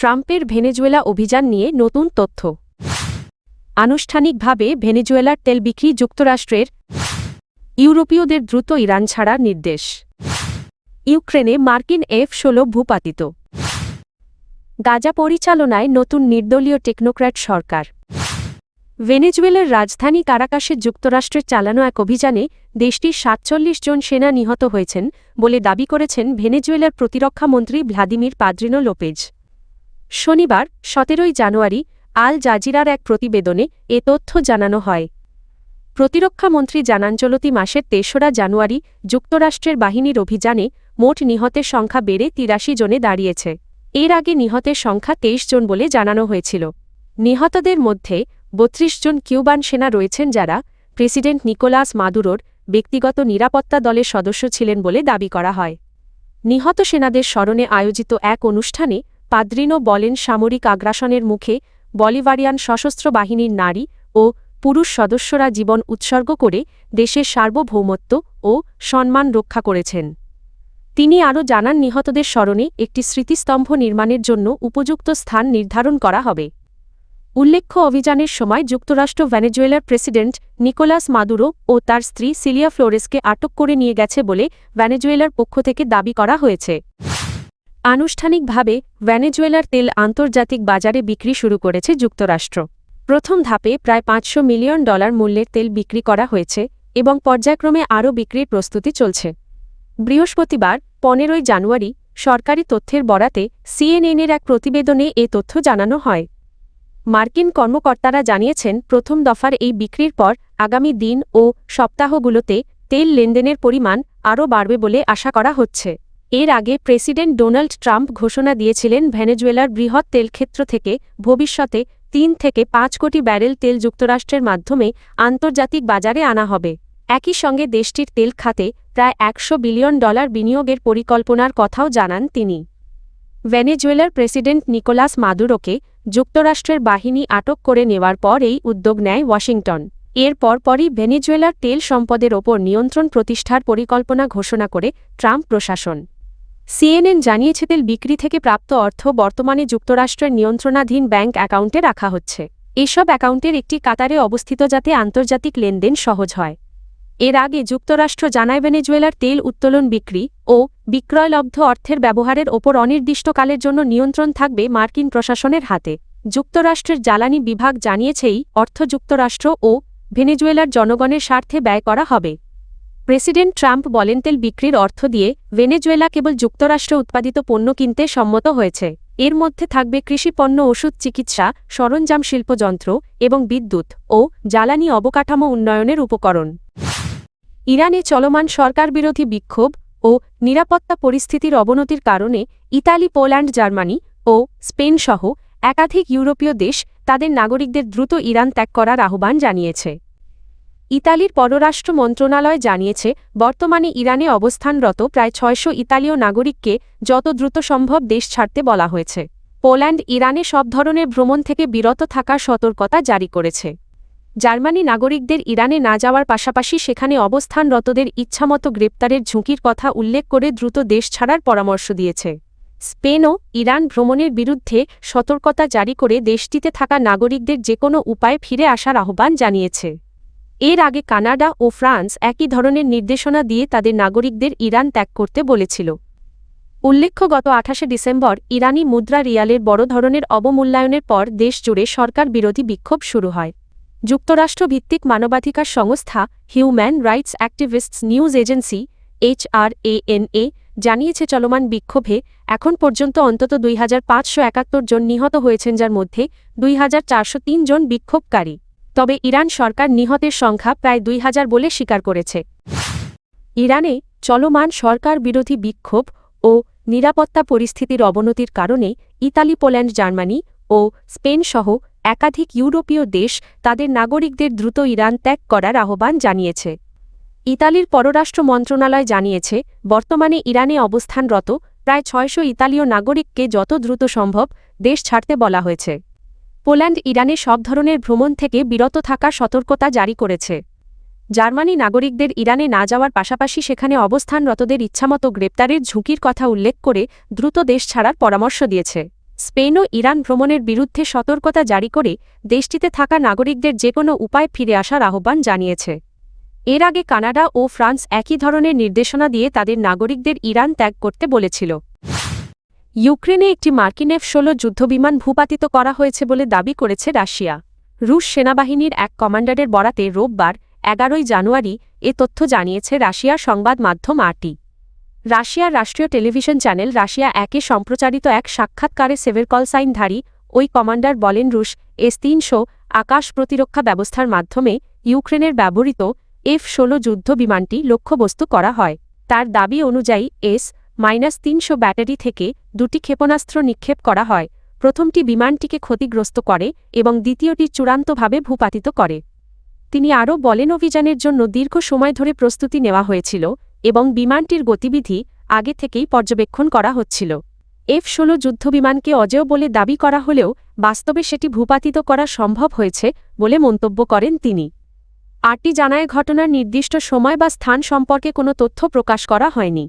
ট্রাম্পের ভেনেজুয়েলা অভিযান নিয়ে নতুন তথ্য। আনুষ্ঠানিকভাবে ভেনেজুয়েলার তেল বিক্রি যুক্তরাষ্ট্রের ইউরোপীয়দের দ্রুত ইরান ছাড়ার নির্দেশ। ইউক্রেনে মার্কিন F-16 ভূপাতিত। গাজা পরিচালনায় নতুন নির্দলীয় টেকনোক্র্যাট সরকার। ভেনেজুয়েলার রাজধানী কারাকাসে যুক্তরাষ্ট্রের চালানো এক অভিযানে দেশটির ৪৭ জন সেনা নিহত হয়েছেন বলে দাবি করেছেন ভেনেজুয়েলার প্রতিরক্ষা মন্ত্রী ভ্লাদিমির পাদ্রিনো লোপেজ। শনিবার ১৭ জানুয়ারি আল জাজিরার এক প্রতিবেদনে এ তথ্য জানানো হয়। প্রতিরক্ষামন্ত্রী জানান চলতি মাসের ৩রা জানুয়ারি যুক্তরাষ্ট্রের বাহিনীর অভিযানে মোট নিহতের সংখ্যা বেড়ে ৮৩ জনে দাঁড়িয়েছে। এর আগে নিহতের সংখ্যা ২৩ জন বলে জানানো হয়েছিল। নিহতদের মধ্যে ৩২ জন কিউবান সেনা রয়েছেন যারা প্রেসিডেন্ট নিকোলাস মাদুরোর ব্যক্তিগত নিরাপত্তা দলের সদস্য ছিলেন বলে দাবি করা হয়। নিহত সেনাদের স্মরণে আয়োজিত এক অনুষ্ঠানে পাদ্রিনো বলেন সামরিক আগ্রাসনের মুখে বলিভারিয়ান সশস্ত্র বাহিনীর নারী ও পুরুষ সদস্যরা জীবন উৎসর্গ করে দেশের সার্বভৌমত্ব ও সম্মান রক্ষা করেছেন। তিনি আরও জানান নিহতদের স্মরণে একটি স্মৃতিস্তম্ভ নির্মাণের জন্য উপযুক্ত স্থান নির্ধারণ করা হবে। উল্লেখ্য অভিযানের সময় যুক্তরাষ্ট্র ভেনেজুয়েলার প্রেসিডেন্ট নিকোলাস মাদুরো ও তার স্ত্রী সিলিয়া ফ্লোরেসকে আটক করে নিয়ে গেছে বলে ভেনেজুয়েলার পক্ষ থেকে দাবি করা হয়েছে। আনুষ্ঠানিকভাবে ভেনেজুয়েলার তেল আন্তর্জাতিক বাজারে বিক্রি শুরু করেছে যুক্তরাষ্ট্র। প্রথম ধাপে প্রায় $৫০০ মিলিয়ন মূল্যের তেল বিক্রি করা হয়েছে এবং পর্যায়ক্রমে আরও বিক্রির প্রস্তুতি চলছে। বৃহস্পতিবার ১৫ জানুয়ারি সরকারি তথ্যের বরাতে CNN-এর এক প্রতিবেদনে এ তথ্য জানানো হয়। মার্কিন কর্মকর্তারা জানিয়েছেন প্রথম দফার এই বিক্রির পর আগামী দিন ও সপ্তাহগুলোতে তেল লেনদেনের পরিমাণ আরও বাড়বে বলে আশা করা হচ্ছে। এর আগে প্রেসিডেন্ট ডোনাল্ড ট্রাম্প ঘোষণা দিয়েছিলেন ভেনেজুয়েলার বৃহৎ তেলক্ষেত্র থেকে ভবিষ্যতে ৩ থেকে ৫ কোটি ব্যারেল তেল যুক্তরাষ্ট্রের মাধ্যমে আন্তর্জাতিক বাজারে আনা হবে। একই সঙ্গে দেশটির তেল খাতে প্রায় $১০০ বিলিয়ন বিনিয়োগের পরিকল্পনার কথাও জানান তিনি। ভেনেজুয়েলার প্রেসিডেন্ট নিকোলাস মাদুরোকে যুক্তরাষ্ট্রের বাহিনী আটক করে নেওয়ার পর এই উদ্যোগ নেয় ওয়াশিংটন। এর পরপরই ভেনেজুয়েলার তেল সম্পদের ওপর নিয়ন্ত্রণ প্রতিষ্ঠার পরিকল্পনা ঘোষণা করে ট্রাম্প প্রশাসন। CNN জানিয়েছে তেল বিক্রি থেকে প্রাপ্ত অর্থ বর্তমানে যুক্তরাষ্ট্রের নিয়ন্ত্রণাধীন ব্যাংক অ্যাকাউন্টে রাখা হচ্ছে। এসব অ্যাকাউন্টের একটি কাতারে অবস্থিত যাতে আন্তর্জাতিক লেনদেন সহজ হয়। এর আগে যুক্তরাষ্ট্র জানায় ভেনেজুয়েলার তেল উত্তোলন বিক্রি ও বিক্রয়লব্ধ অর্থের ব্যবহারের ওপর অনির্দিষ্টকালের জন্য নিয়ন্ত্রণ থাকবে মার্কিন প্রশাসনের হাতে। যুক্তরাষ্ট্রের জ্বালানি বিভাগ জানিয়েছে এই অর্থ যুক্তরাষ্ট্র ও ভেনেজুয়েলার জনগণের স্বার্থে ব্যয় করা হবে। প্রেসিডেন্ট ট্রাম্প বলেন তেল বিক্রির অর্থ দিয়ে ভেনেজুয়েলা কেবল যুক্তরাষ্ট্র উৎপাদিত পণ্য কিনতে সম্মত হয়েছে। এর মধ্যে থাকবে কৃষিপণ্য, ওষুধ, চিকিৎসা সরঞ্জাম, শিল্পযন্ত্র এবং বিদ্যুৎ ও জ্বালানি অবকাঠামো উন্নয়নের উপকরণ। ইরানে চলমান সরকারবিরোধী বিক্ষোভ ও নিরাপত্তা পরিস্থিতির অবনতির কারণে ইতালি, পোল্যান্ড, জার্মানি ও স্পেন সহ একাধিক ইউরোপীয় দেশ তাদের নাগরিকদের দ্রুত ইরান ত্যাগ করার আহ্বান জানিয়েছে। ইতালির পররাষ্ট্র মন্ত্রণালয় জানিয়েছে বর্তমানে ইরানে অবস্থানরত প্রায় ৬০০ ইতালীয় নাগরিককে যত দ্রুত সম্ভব দেশ ছাড়তে বলা হয়েছে। পোল্যান্ড ইরানে সব ধরনের ভ্রমণ থেকে বিরত থাকার সতর্কতা জারি করেছে। জার্মানি নাগরিকদের ইরানে না যাওয়ার পাশাপাশি সেখানে অবস্থানরতদের ইচ্ছামতো গ্রেপ্তারের ঝুঁকির কথা উল্লেখ করে দ্রুত দেশ ছাড়ার পরামর্শ দিয়েছে। স্পেনও ইরান ভ্রমণের বিরুদ্ধে সতর্কতা জারি করে দেশটিতে থাকা নাগরিকদের যেকোনো উপায়ে ফিরে আসার আহ্বান জানিয়েছে। এর আগে কানাডা ও ফ্রান্স একই ধরনের নির্দেশনা দিয়ে তাদের নাগরিকদের ইরান ত্যাগ করতে বলেছিল। উল্লেখ্য গত ২৮ ডিসেম্বর ইরানি মুদ্রা রিয়ালের বড় ধরনের অবমূল্যায়নের পর দেশজুড়ে সরকার বিরোধী বিক্ষোভ শুরু হয়। যুক্তরাষ্ট্রভিত্তিক মানবাধিকার সংস্থা human rights activists news agency HRANA জানিয়েছে চলমান বিক্ষোভে এখন পর্যন্ত অন্তত ২৫৭১ জন নিহত হয়েছেন, যার মধ্যে ২৪০৩ জন বিক্ষোভকারী। তবে ইরান সরকার নিহতের সংখ্যা প্রায় ২০০০ বলে স্বীকার করেছে। ইরানে চলমান সরকার বিরোধী বিক্ষোভ ও নিরাপত্তা পরিস্থিতির অবনতির কারণে ইতালি, পোল্যান্ড, জার্মানি ও স্পেন সহ একাধিক ইউরোপীয় দেশ তাদের নাগরিকদের দ্রুত ইরান ত্যাগ করার আহ্বান জানিয়েছে। ইতালির পররাষ্ট্র মন্ত্রণালয় জানিয়েছে বর্তমানে ইরানে অবস্থানরত প্রায় ৬০০ ইতালীয় নাগরিককে যত দ্রুত সম্ভব দেশ ছাড়তে বলা হয়েছে। পোল্যান্ড ইরানে সব ধরনের ভ্রমণ থেকে বিরত থাকার সতর্কতা জারি করেছে। জার্মানি নাগরিকদের ইরানে না যাওয়ার পাশাপাশি সেখানে অবস্থানরতদের ইচ্ছামতো গ্রেপ্তারের ঝুঁকির কথা উল্লেখ করে দ্রুত দেশ ছাড়ার পরামর্শ দিয়েছে। স্পেন ও ইরান ভ্রমণের বিরুদ্ধে সতর্কতা জারি করে দেশটিতে থাকা নাগরিকদের যেকোনো উপায়ে ফিরে আসার আহ্বান জানিয়েছে। এর আগে কানাডা ও ফ্রান্স একই ধরনের নির্দেশনা দিয়ে তাদের নাগরিকদের ইরান ত্যাগ করতে বলেছিল। ইউক্রেনে একটি মার্কিন F-16 যুদ্ধবিমান ভূপাতিত করা হয়েছে বলে দাবি করেছে রাশিয়া। রুশ সেনাবাহিনীর এক কমান্ডারের বরাতে রোববার 11 জানুয়ারি এ তথ্য জানিয়েছে রাশিয়ার সংবাদ মাধ্যম RT। রাশিয়ার রাষ্ট্রীয় টেলিভিশন চ্যানেল রাশিয়া 1-এ সম্প্রচারিত এক সাক্ষাৎকারে সেভেরকলসাইনধারী ওই কমান্ডার বলেন, রুশ S-300 আকাশ প্রতিরক্ষা ব্যবস্থার মাধ্যমে ইউক্রেনের ব্যবহৃত F-16 যুদ্ধ বিমানটি লক্ষ্যবস্তু করা হয়। তার দাবি অনুযায়ী S-300 ব্যাটারি থেকে দুটি ক্ষেপণাস্ত্র নিক্ষেপ করা হয়। প্রথমটি বিমানটিকে ক্ষতিগ্রস্ত করে এবং দ্বিতীয়টি চূড়ান্তভাবে ভূপাতিত করে। তিনি আরও বলেন, অভিযানের জন্য দীর্ঘ সময় ধরে প্রস্তুতি নেওয়া হয়েছিল এবং বিমানটির গতিবিধি আগে থেকেই পর্যবেক্ষণ করা হচ্ছিল। F-16 যুদ্ধবিমানকে অজেয় বলে দাবি করা হলেও বাস্তবে সেটি ভূপাতিত করা সম্ভব হয়েছে বলে মন্তব্য করেন তিনি। RT জানায়, ঘটনার নির্দিষ্ট সময় বা স্থান সম্পর্কে কোনো তথ্য প্রকাশ করা হয়নি।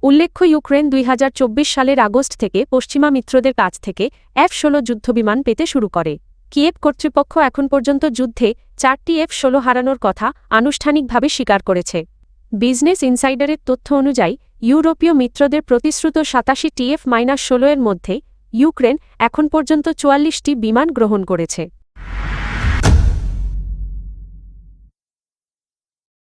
উল্লেখ্য, ইউক্রেন 2024 সালের আগস্ট থেকে পশ্চিমা মিত্রদের কাছ থেকে F-16 যুদ্ধবিমান পেতে শুরু করে। কিয়েভ কর্তৃপক্ষ এখন পর্যন্ত যুদ্ধে 4টি F-16 হারানোর কথা আনুষ্ঠানিকভাবে স্বীকার করেছে। বিজনেস ইনসাইডারের তথ্য অনুযায়ী ইউরোপীয় মিত্রদের প্রতিশ্রুত 87টি F-16 এর মধ্যে ইউক্রেন এখন পর্যন্ত 44টি বিমান গ্রহণ করেছে।